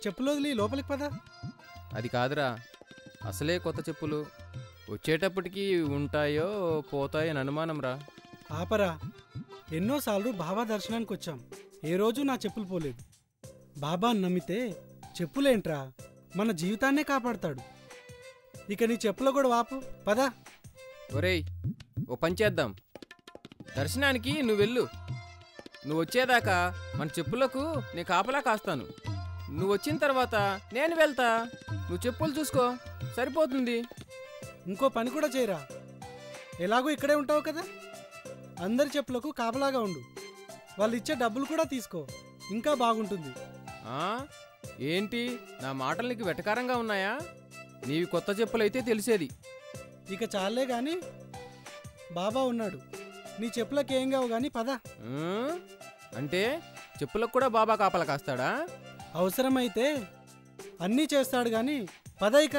చెప్పులు వదిలి లోపలికి పదా. అది కాదురా, అసలే కొత్త చెప్పులు వచ్చేటప్పటికి ఉంటాయో పోతాయో అని అనుమానం రా. ఆపరా, ఎన్నోసార్లు బాబా దర్శనానికి వచ్చాం, ఏ రోజు నా చెప్పులు పోలేదు. బాబాని నమ్మితే చెప్పులేంట్రా, మన జీవితాన్నే కాపాడతాడు. ఇక నీ చెప్పులో కూడా వాపు పదా. ఒరేయ్, ఓ పని చేద్దాం, దర్శనానికి నువ్వు వెళ్ళు, నువ్వు వచ్చేదాకా మన చెప్పులకు నేను కాపలా కాస్తాను. నువ్వు వచ్చిన తర్వాత నేను వెళ్తా, నువ్వు చెప్పులు చూసుకో, సరిపోతుంది. ఇంకో పని కూడా చేయరా, ఎలాగో ఇక్కడే ఉంటావు కదా, అందరి చెప్పులకు కాపలాగా ఉండు. వాళ్ళు ఇచ్చే డబ్బులు కూడా తీసుకో, ఇంకా బాగుంటుంది. ఏంటి నా మాటలు నీకు వెటకారంగా ఉన్నాయా? నీవి కొత్త చెప్పులైతే తెలిసేది. ఇక చాలే గాని, బాబా ఉన్నాడు, నీ చెప్పులకేం కావు గాని పద. అంటే చెప్పులకు కూడా బాబా కాపలా కాస్తాడా? అవసరమైతే అన్నీ చేస్తాడు గాని పద ఇక.